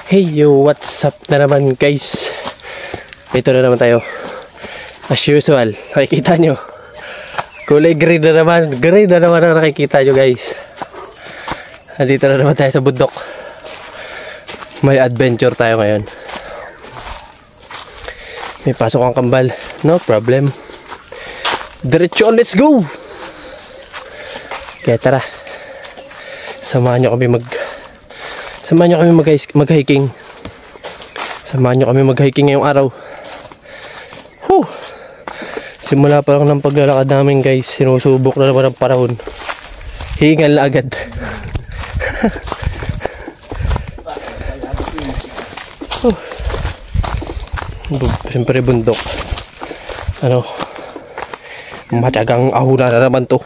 Hey yo, what's up na naman guys? Ito na naman tayo. As usual, nakikita nyo. Kulay green na naman. Green na naman ang nakikita nyo guys. Nandito na naman tayo sa bundok. May adventure tayo ngayon. May pasok ang kambal. No problem. Diretso, let's go! Kaya tara. Samahan nyo kami mag-hiking. Samahan nyo kami mag-hiking ngayong araw. Whew! Simula pa lang ng paglalakad namin guys. Sinusubok na naman ang panahon. Hingal na agad. Siyempre bundok. Matyagang ahunan na naman to.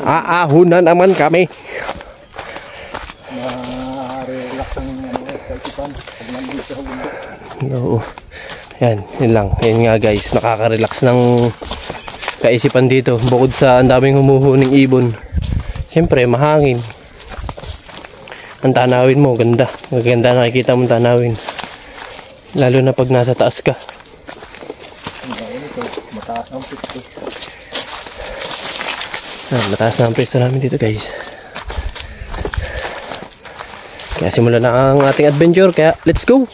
Aahunan naman kami. Oo. Yan, yun lang. Yan nga guys, nakaka-relax ng kaisipan dito. Bukod sa ang daming humuhuning ibon, siyempre mahangin. Ang tanawin mo, ganda. Maganda nakikita mong tanawin. Lalo na pag nasa taas ka. Mataas na ang pwesto namin dito guys. Kaya simulan na ang ating adventure. Kaya let's go!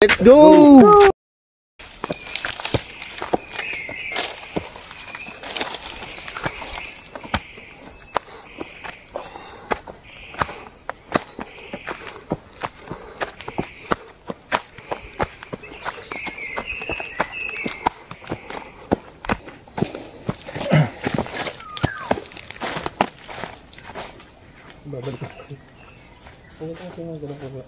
Let's go! Let's go! Babalik ko. Ano ito yung mga ganun po?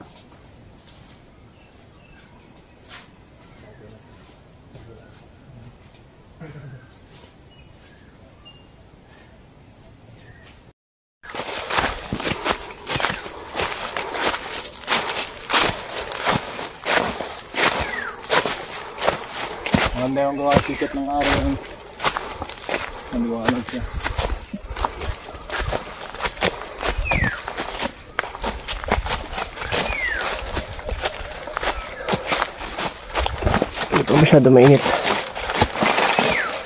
Maganda yung gawa ticket ng araw yung naliwanag siya. Hindi pa masyado mainit.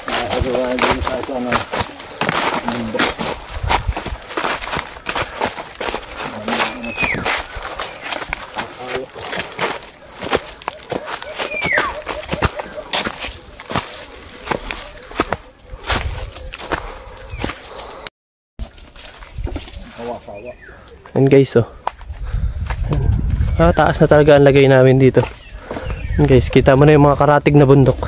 Nakagawa din sa ito ano mundo. Yan guys, oh. Taas na talaga ang lagay namin dito. Yan guys, kita mo na yung mga karatig na bundok.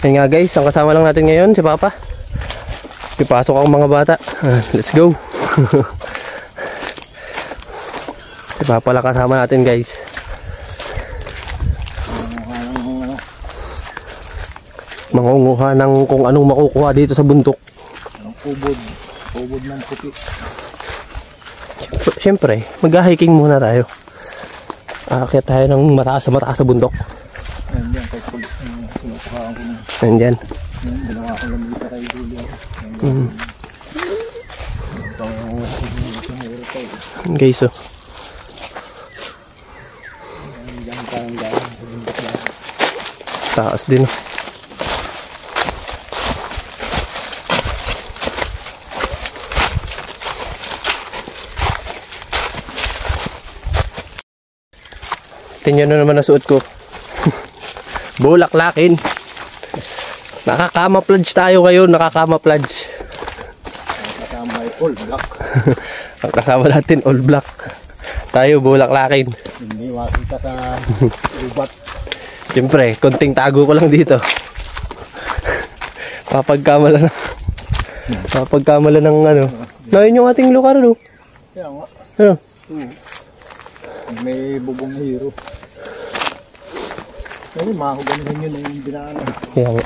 Yan nga guys, ang kasama lang natin ngayon si Papa. Ipasok ang mga bata. Let's go. Si Papa lang kasama natin guys. Mangunguha ng kung anong makukuha dito sa bundok. Ubod ng puti. Siyempre, mag-hiking muna tayo. Aakyat tayo ng mataas sa bundok. Ayan dyan, kahit pag sinukuhaan ko na. Ayan dyan. Ginawa ko lang dito tayo duli. Guys, oh. Taas din, oh. Tingnan nyo naman ang suot ko. Bulaklakin. Nakakama-plunge tayo ngayon. Nakakama-plunge. Kasama ay all black. Ang kasama natin all black. Tayo bulaklakin. Hindi makita sa ubat. Siyempre, konting tago ko lang dito. Papagkamala ng ano. Nahin yung ating lugar, no? Kaya nga. Ano? May bubong na hero. Kasi mahuganihin yun yung dinaanan. Kaya nga.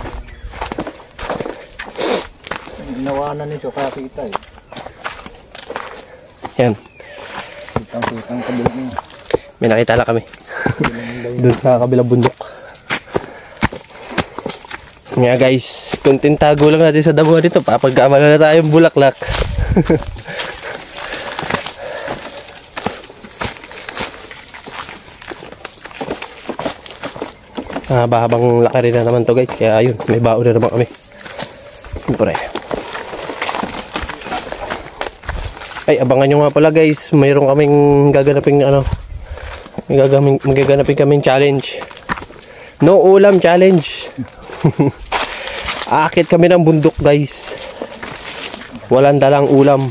Ginawa na nito kaya kita eh. Yan. Kitang kabilang niya. May nakita lang kami. Doon sa kabilang bundok. Nga guys, konting tago lang natin sa damuhan dito. Papagkamala na tayong bulaklak. Habang laki rin na naman to guys. Kaya ayun, may baon na naman kami. Siyempre. Ay, abangan nyo nga pala guys. Mayroon kaming gaganaping magaganapin kaming challenge. No ulam challenge. Aakit kami ng bundok guys. Walang dalang ulam.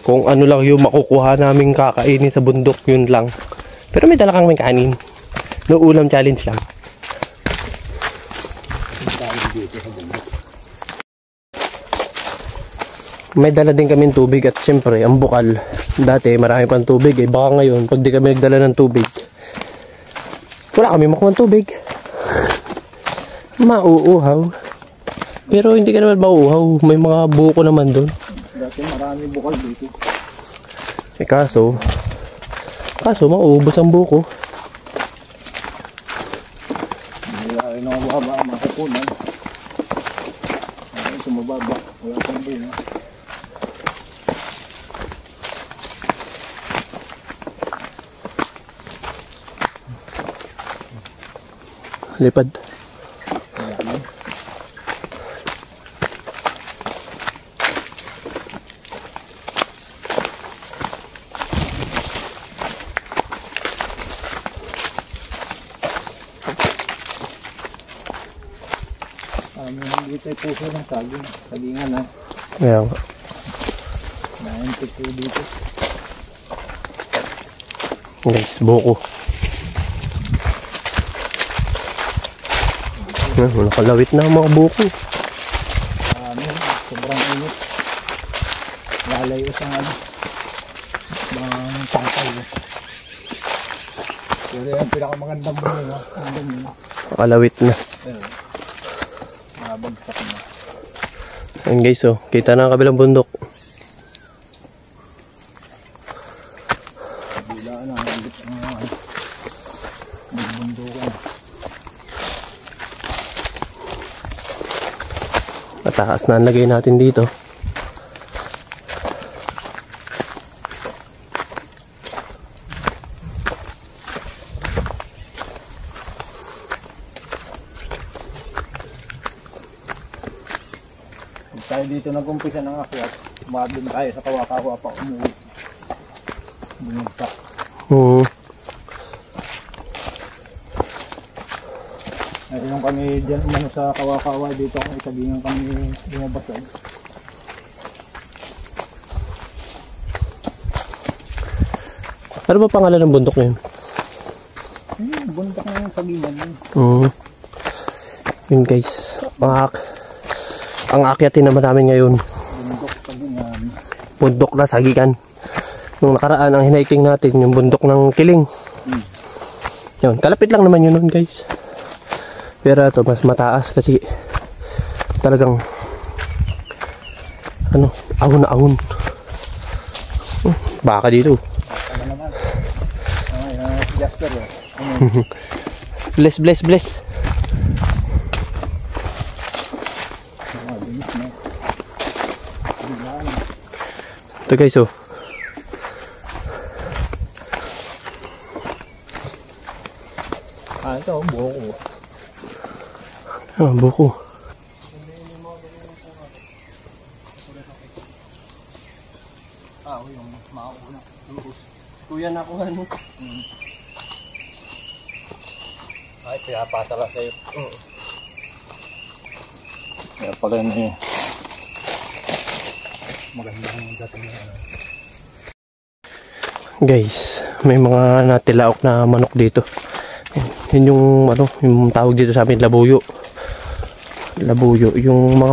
Kung ano lang yung makukuha naming kakainin sa bundok, yun lang. Pero may dala kaming kanin. No ulam challenge lang. May dala din kaming tubig at siyempre ang bukal. Dati marami pang tubig eh. Baka ngayon pag di kami nagdala ng tubig, wala kami makuha ng tubig. Mauuhaw. Pero hindi ka naman mauuhaw. May mga buko naman doon. Dati marami bukal dito. Eh kaso mauubos ang buko. Ay, nakababa, makapunan. Ay, sumababa. Wala pang din. Lipad. Dito ay puso ng saging. Sagingan ha. Ayan. Naintik ko dito. Guys, buko. Nakalawit na ang mga buko. Sobrang init. Lalayo sa mga tangkay. Pero yung pinakamagandang bunga. Nakalawit na. Bagsak na. Ayan guys, oh, kita na ang kabilang bundok. Kabila na ang bundukan. Mataas na ang lagay natin dito. Tayo dito nag-umpisa ng akyat, umadun tayo sa kawa-kawa pa umuwi. Bumagsak. Ay, yung kami dyan umano sa kawa-kawa dito, kung isabihan kami bumabasag. Ano ba pangalan ng bundok na yun? Bundok na yung sagingan yun. Yun guys, ang akyatin naman namin ngayon, Bundok sagingan. bundok na sagikan. Nung nakaraan ang hiniking natin yung bundok ng Kiling. Yun, kalapit lang naman yun nun guys. Pero ito mas mataas kasi talagang ahon na ahon. Baka dito. Baka na naman. Jasper yun. Bless, bless, bless. Ito guys, oh. Ito, buko. Buko. Yung makauna. Kuya na ako ano. Ay, pinapasala sa'yo. Kaya pala na yun. Magandang dating na. Guys, may mga natilaok na manok dito. Yun yung yung tawag dito sa amin, labuyo. Labuyo, yung mga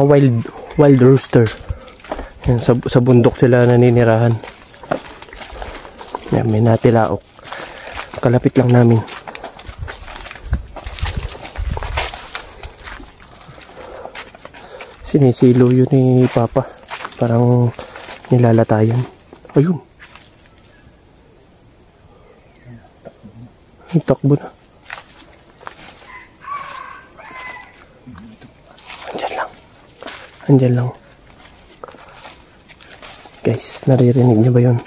wild rooster. Yan, sa bundok sila naninirahan. Yan, may natilaok. Kalapit lang namin. Sinisilo yun ni Papa. Parang nilalatayan. Ayun. Ang takbo na. Andyan lang. Andyan lang. Guys, naririnig niyo ba yun?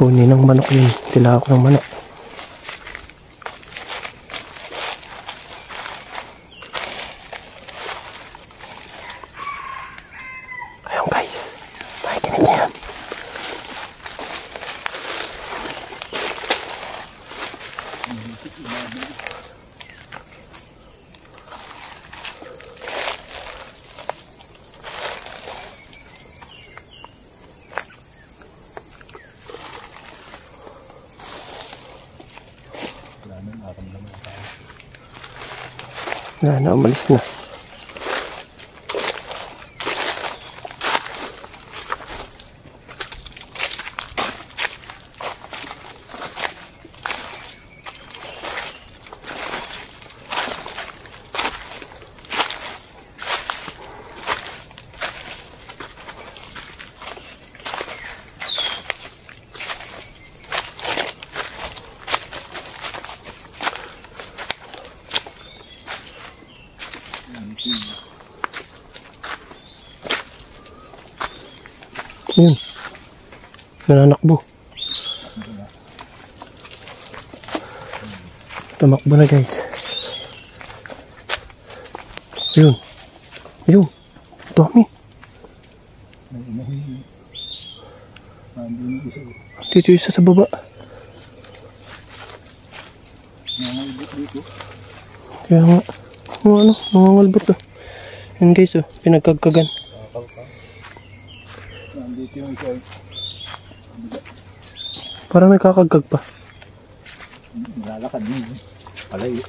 Huni ng manok yun. Tilawak ng manok. Ayun guys. Makikinig niyo yan. Na, umalis na. Yun. Nananakbo. Tumakbo na guys. Ayun. Ayun. Dami. Dito isa sa baba. Kaya nga. Ano? Nangangalbot to. Yan guys oh. Pinagkagkagan. Parang nagkakagkag pa. Lalakad din. Palayo.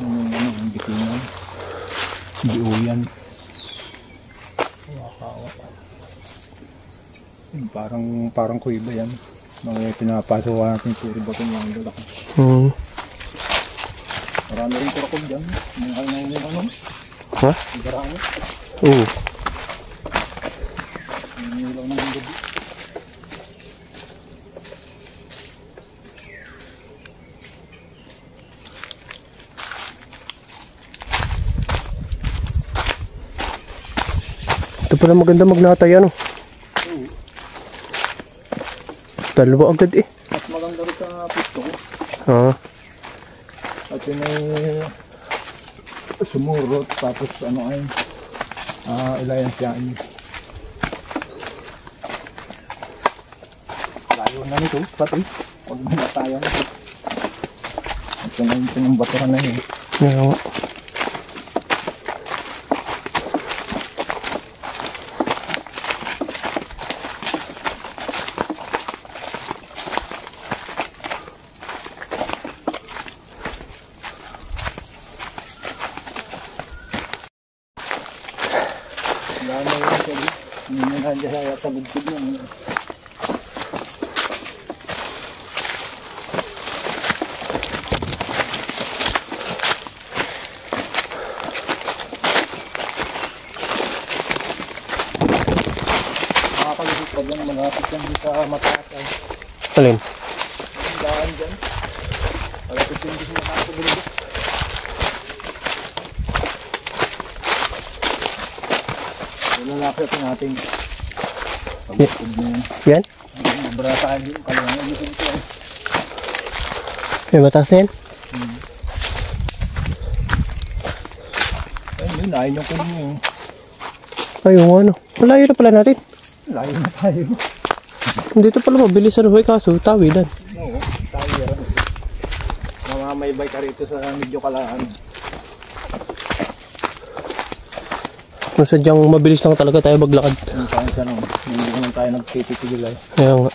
Ang bitingan. Diuyan. Parang kuiba yan. Mga pinapasok natin puro batong lang lalaki. Marami rin kurakog dyan. Mga ano? Ha? Marami. Oo. Lang ng gabi. Ito pala maganda magnatay ano. Dalawa agad eh. Mas maganda rin sa pito ko. At yun ay sumurot tapos ano ay ilayan siya ay layo na nito pati huwag mo natayan ito na yung pinambaturan na yun. Yeah. Wala na yun sabi. Hindi na nandiyan sa bugtog na. Makakalusot pa dyan. Malapit yan sa mataas ay. Alin? Ang daan dyan. Malapit yan dyan sa mataas. Lalapit natin. Yan? Barataan yung kalungan. May mataas na yan? Ayun, ayaw nyo kunin yun. Ayun ano. Malayo na pala natin. Layo na tayo. Dito pala mabilis ano. Kaso tawidan. Oo, tawiran. Mamamaybay ka rito sa medyo kalaan. Kung sadyang mabilis lang talaga tayo maglakad. Hindi naman tayo nagtitigil ay. Kaya nga.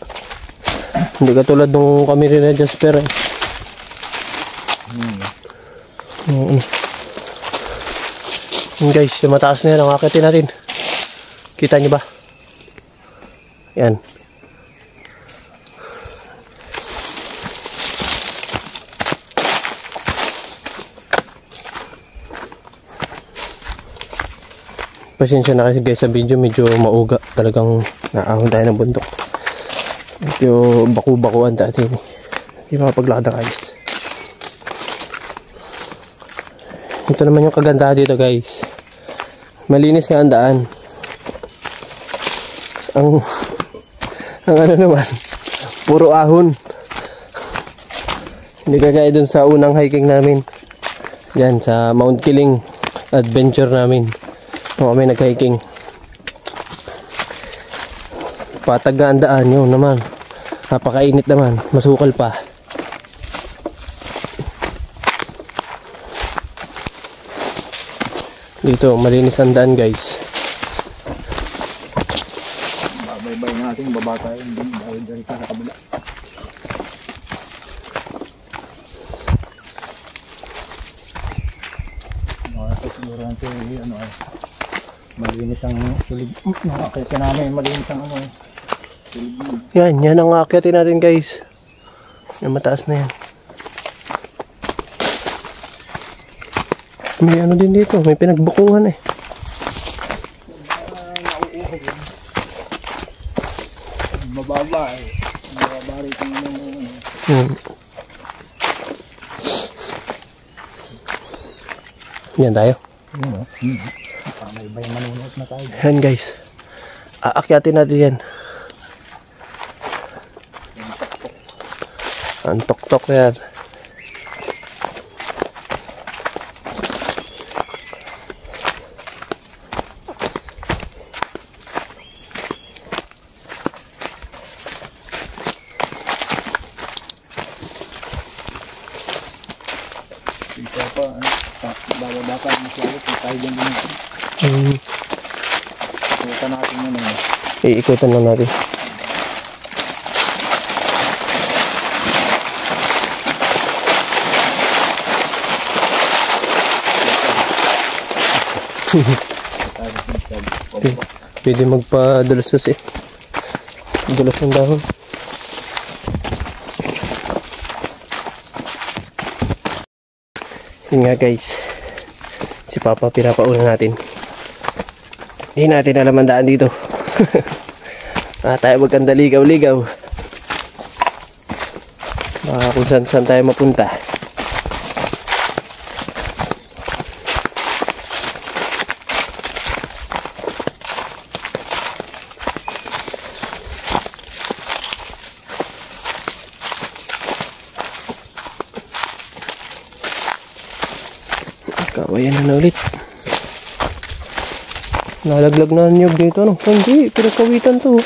Hindi ka tulad nung kami rin na Jasper eh. Guys, yung mataas na yan, ang akitin natin. Kita nyo ba? Yan. Pasensya na kasi guys sa video, medyo mauga. Talagang naahon tayo ng bundok. Medyo baku-bakuan dati. Hindi makapaglakad guys. Ito naman yung kagandahan dito guys. Malinis nga ang daan. Ang ano naman, puro ahon. Hindi kagaya dun sa unang hiking namin. Diyan sa Mount Kiling adventure namin. Nung kami nag-hiking. Patag nga ang daan yun naman. Napakainit naman. Masukal pa. Dito, malinis ang daan guys. Babay-bay natin, baba tayo din dahil dito sa kabila. Siguro natin ano ay malinis ang silid. Nakakita namin malinis ang ano silid. Yan ang aakyatin natin guys. Yung mataas na yan. May ano din dito, may pinagbukuhan eh. Mababa eh. Mababa rin yung Yan tayo. May bay manunod na tayo. Yan guys. Aakyatin natin yan. Ang tok-tok yan. Dito pa, bababa pa mas lalo kung tayo dyan din. Ikutan natin yun eh. Iikutan lang natin. Pwede magpa-dulsos eh. Dulos ng dahon. Yun nga guys, si Papa pinapauna natin. Hindi natin alam ang daan dito. Tayo magkanda ligaw-ligaw. Baka kung saan tayo mapunta. Kawayan na ulit. Nalaglag na ang nyug dito, no? Hindi, pinagkawitan to.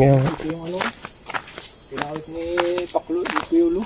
Ngayon. Ito yung ano, pinawit ni Paklo, ni Kuyulo.